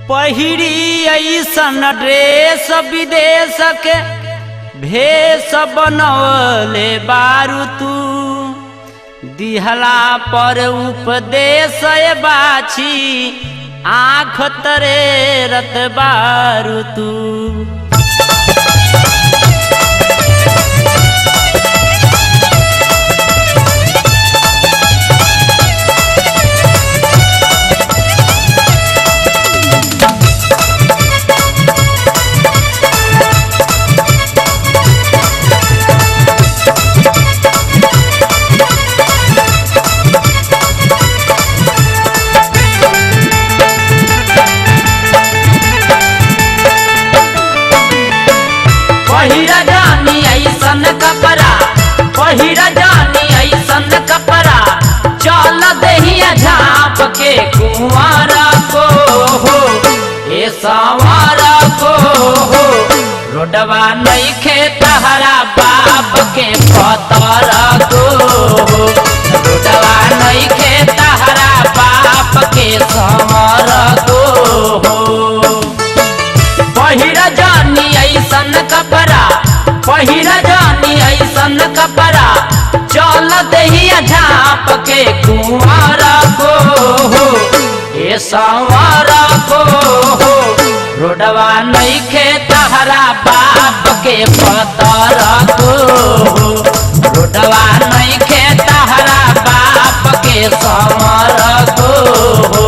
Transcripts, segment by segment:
पहिरी ऐसन ड्रेस विदेश के भेष बनवले बारू तू दिहला पर उपदेश बाछी आँख तरे रत बारू तू। पहिरा जानी ऐसन कपड़ा पहिरा जानी ऐसन कपड़ा चल दहिया झाप के कुंवारा को हो ए सवारा को हो रोडवा नइखे तहरा बाप के पतरा को हो रोडवा नइखे तहरा बाप के सवारा को हो। पहिरा जानी ऐसन कपड़ा पहिरा जानी ऐसन कपड़ा चल दहिया झाप के कुंवारा को हो ए सवारा को हो रोडवा नइखे तहरा बाप के पतरा को हो रोडवा नइखे तहरा बाप के सवारा को हो।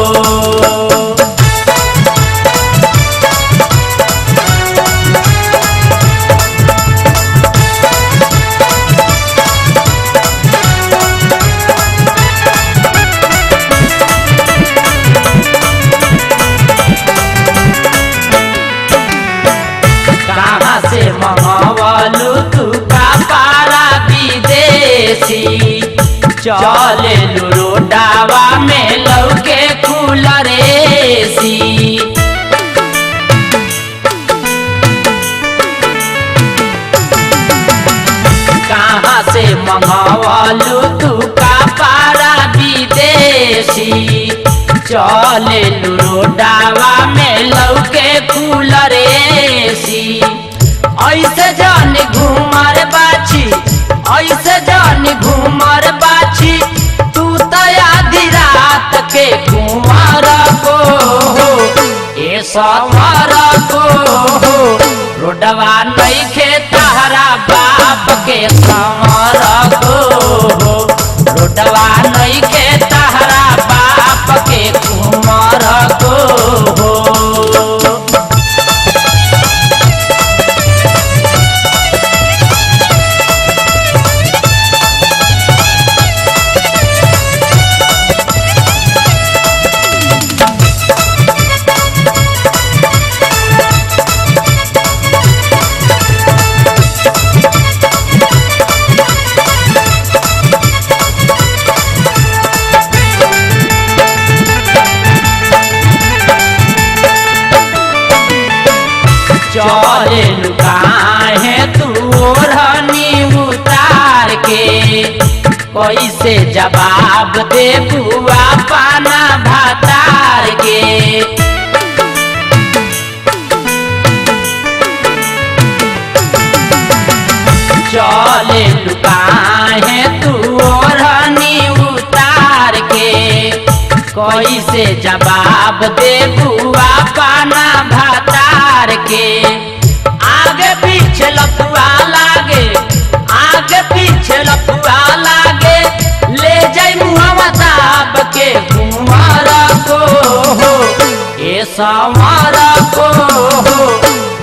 कहाँ से मंगवालू तू कपड़ा विदेशी चले रोडावा में लौके कूलर एसी। कहाँ से मंगवालू तू कपड़ा विदेशी चले रोडावा में लौके कूलर एसी। ऐसे जान घूमर बाछी ऐसे जान घूमर बाछी तू तो आधी रात के कुंवारा को हो ए सवारा को हो रोडवा नइखे तहरा बाप के सवारा को हो रोडवा नइखे तहरा बाप के कुंवारा को हो। चले लुकाहे तू ओढ़नी उतार के कैसे जवाब दे बुआ पाना भातार के। चले लुकाहे तू ओढ़नी उतार के कैसे जवाब दे बुआ पाना भातार के। आगे पीछे लफुआ लागे आगे पीछे लफुआ लागे ले जाई मुहवा दाब के कुंवारा को हो ए सवारा को हो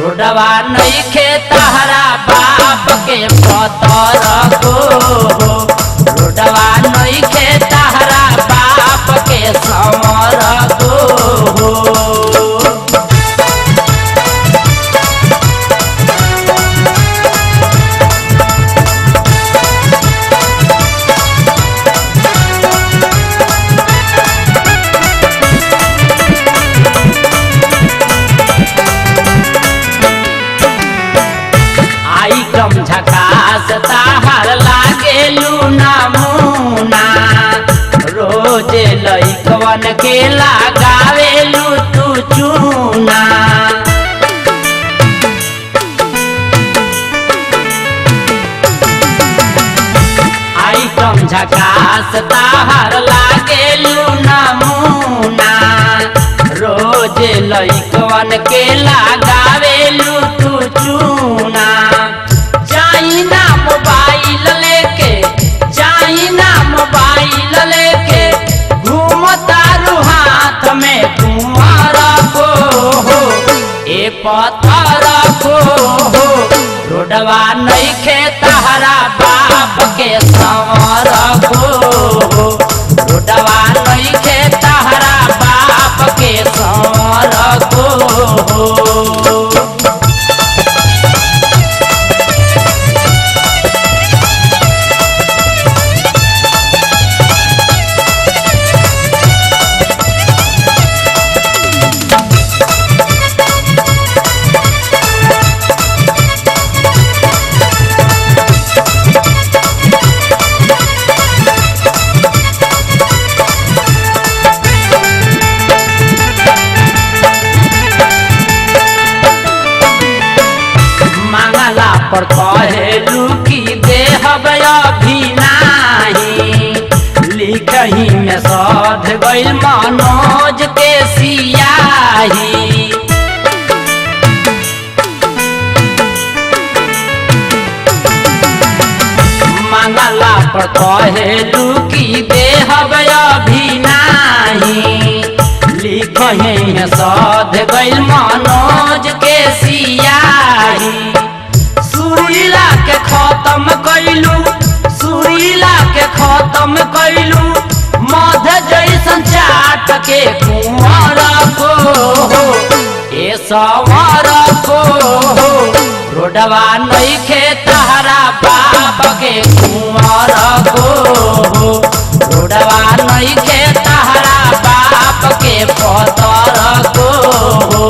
रोडवा नइखे तहरा बाप के पतरा को हो रोडवा नइखे तहरा बाप के सवारा को हो। झकास ताहर लागे लूना मुँह पतर को हो रोडवा नइखे तहरा बाप के संवर को हो रोडवा नइखे तहरा बाप के संवर को हो। पर कहेलू की देहब अभी नाही लिखही में सध गइल मनोज के सियाही। मंगला पर कहेलू की देहब अभी नाही लिखही में सध गइल मनोज के सियाही। सुरीला के खत्म कैलू सुरीला के खत्म कैलू मध जैसन चाट के कुंवर को हो ए संवर को हो रोडवा नइखे तहरा बाप के कुंवर को हो रोडवा नइखे तहरा बाप के पतर को हो।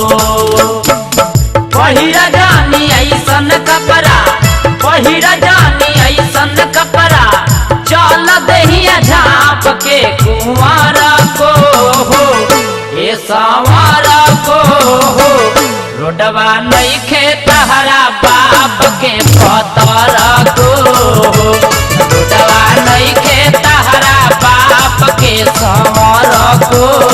पहिरा जानी ऐसन कपड़ा पहिरा जानी ऐसन कपड़ा चल दहिया झाप के कुंवर को हो ए संवर को हो रोडवा नइखे तहरा बाप के पतर को हो रोडवा नइखे तहरा बाप के संवर को